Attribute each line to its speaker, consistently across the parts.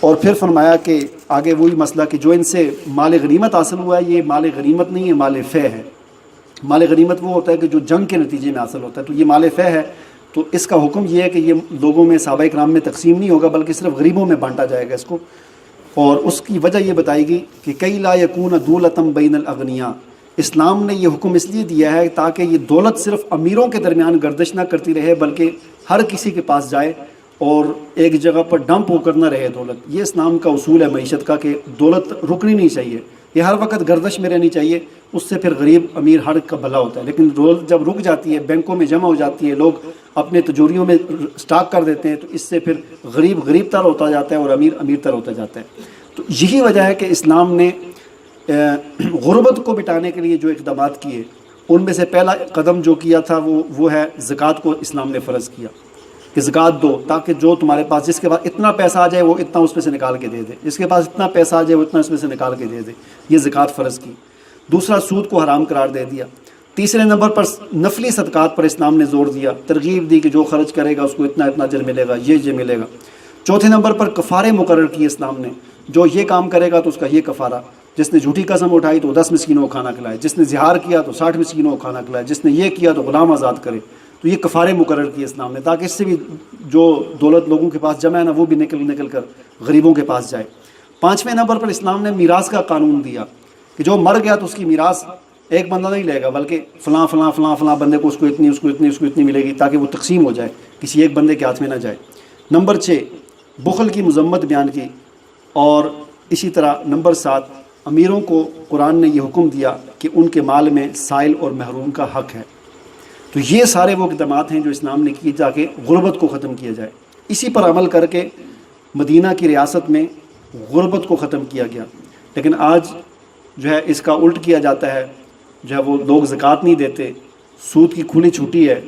Speaker 1: اور پھر فرمایا کہ آگے وہی مسئلہ کہ جو ان سے مال غنیمت حاصل ہوا ہے یہ مال غنیمت نہیں ہے، مال فے ہے۔ مال غنیمت وہ ہوتا ہے کہ جو جنگ کے نتیجے میں حاصل ہوتا ہے، تو یہ مال فے ہے، تو اس کا حکم یہ ہے کہ یہ لوگوں میں صحابہ کرام میں تقسیم نہیں ہوگا بلکہ صرف غریبوں میں بانٹا جائے گا اس کو۔ اور اس کی وجہ یہ بتائی گئی کہ کئی لا یکون دولتم بین الاغنیاء، اسلام نے یہ حکم اس لیے دیا ہے تاکہ یہ دولت صرف امیروں کے درمیان گردش نہ کرتی رہے بلکہ ہر کسی کے پاس جائے اور ایک جگہ پر ڈمپ ہو کر نہ رہے دولت۔ یہ اسلام کا اصول ہے معیشت کا کہ دولت رکنی نہیں چاہیے، یہ ہر وقت گردش میں رہنی چاہیے، اس سے پھر غریب امیر ہر کا بھلا ہوتا ہے۔ لیکن دولت جب رک جاتی ہے، بینکوں میں جمع ہو جاتی ہے، لوگ اپنے تجوریوں میں سٹاک کر دیتے ہیں، تو اس سے پھر غریب غریب تر ہوتا جاتا ہے اور امیر امیر تر ہوتا جاتا ہے۔ تو یہی وجہ ہے کہ اسلام نے غربت کو مٹانے کے لیے جو اقدامات کیے ان میں سے پہلا قدم جو کیا تھا وہ ہے زکوٰۃ کو اسلام نے فرض کیا کہ زکوٰۃ دو، تاکہ جو تمہارے پاس جس کے پاس اتنا پیسہ آ جائے وہ اتنا اس میں سے نکال کے دے دے، جس کے پاس اتنا پیسہ آ جائے وہ اتنا اس میں سے نکال کے دے دے، یہ زکوٰۃ فرض کی۔ دوسرا، سود کو حرام قرار دے دیا۔ تیسرے نمبر پر نفلی صدقات پر اسلام نے زور دیا، ترغیب دی کہ جو خرچ کرے گا اس کو اتنا اتنا اجر ملے گا، یہ ملے گا۔ چوتھے نمبر پر کفارے مقرر کیے اسلام نے، جو یہ کام کرے گا تو اس کا یہ کفارہ، جس نے جھوٹی قسم اٹھائی تو 10 مسکینوں کو کھانا کھلائے، جس نے زہار کیا تو 60 مسکینوں کو کھانا کھلائے، جس نے یہ کیا تو غلام آزاد کرے۔ تو یہ کفارے مقرر کیے اسلام نے تاکہ اس سے بھی جو دولت لوگوں کے پاس جمع ہے نا وہ بھی نکل کر غریبوں کے پاس جائے۔ پانچویں نمبر پر اسلام نے میراث کا قانون دیا کہ جو مر گیا تو اس کی میراث ایک بندہ نہیں لے گا بلکہ فلاں فلاں فلاں فلاں بندے کو اس کو اتنی ملے گی تاکہ وہ تقسیم ہو جائے، کسی ایک بندے کے ہاتھ میں نہ جائے۔ نمبر 6، بخل کی مذمت بیان کی، اور اسی طرح نمبر 7، امیروں کو قرآن نے یہ حکم دیا کہ ان کے مال میں سائل اور محروم کا حق ہے۔ تو یہ سارے وہ اقدامات ہیں جو اسلام نے کیے تاکہ غربت کو ختم کیا جائے۔ اسی پر عمل کر کے مدینہ کی ریاست میں غربت کو ختم کیا گیا۔ لیکن آج جو ہے اس کا الٹ کیا جاتا ہے، جو ہے وہ لوگ زکوٰۃ نہیں دیتے، سود کی کھلی چھٹی ہے،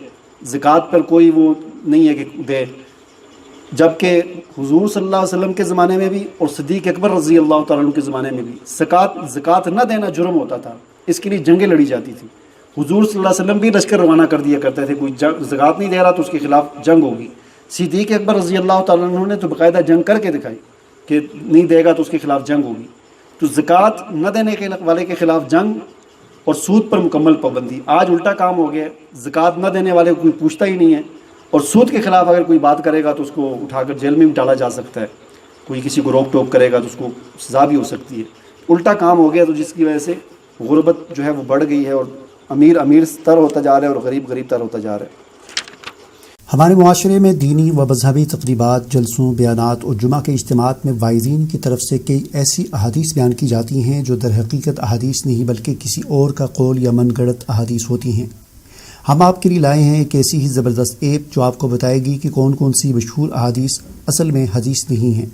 Speaker 1: زکوٰۃ پر کوئی وہ نہیں ہے کہ دے، جبکہ حضور صلی اللہ علیہ وسلم کے زمانے میں بھی اور صدیق اکبر رضی اللہ تعالیٰ عنہ کے زمانے میں بھی زکوٰۃ نہ دینا جرم ہوتا تھا، اس کے لیے جنگیں لڑی جاتی تھیں۔ حضور صلی اللہ علیہ وسلم بھی لشکر روانہ کر دیا کرتے تھے، کوئی زکوٰۃ نہیں دے رہا تو اس کے خلاف جنگ ہوگی۔ صدیق اکبر رضی اللہ تعالیٰ عنہ نے تو باقاعدہ جنگ کر کے دکھائی کہ نہیں دے گا تو اس کے خلاف جنگ ہوگی۔ تو زکوٰۃ نہ دینے والے کے خلاف جنگ اور سود پر مکمل پابندی۔ آج الٹا کام ہو گیا ہے، زکوٰۃ نہ دینے والے کو کوئی پوچھتا ہی نہیں ہے، اور سود کے خلاف اگر کوئی بات کرے گا تو اس کو اٹھا کر جیل میں بھی ڈالا جا سکتا ہے، کوئی کسی کو روک ٹوک کرے گا تو اس کو سزا بھی ہو سکتی ہے۔ الٹا کام ہو گیا، تو جس کی وجہ سے غربت جو ہے وہ بڑھ گئی ہے، اور امیر امیر تر ہوتا جا رہا ہے اور غریب غریب تر ہوتا جا رہا ہے۔
Speaker 2: ہمارے معاشرے میں دینی و مذہبی تقریبات، جلسوں، بیانات اور جمعہ کے اجتماعات میں وائزین کی طرف سے کئی ایسی احادیث بیان کی جاتی ہیں جو در حقیقت احادیث نہیں بلکہ کسی اور کا قول یا من گڑت احادیث ہوتی ہیں۔ ہم آپ کے لیے لائے ہیں ایک ایسی ہی زبردست ایپ جو آپ کو بتائے گی کہ کون کون سی مشہور احادیث اصل میں حدیث نہیں ہیں۔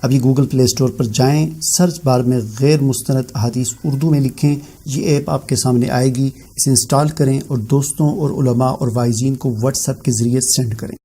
Speaker 2: ابھی گوگل پلے اسٹور پر جائیں، سرچ بار میں غیر مستند احادیث اردو میں لکھیں، یہ ایپ آپ کے سامنے آئے گی، اسے انسٹال کریں اور دوستوں اور علماء اور وائزین کو واٹس ایپ کے ذریعے سینڈ کریں۔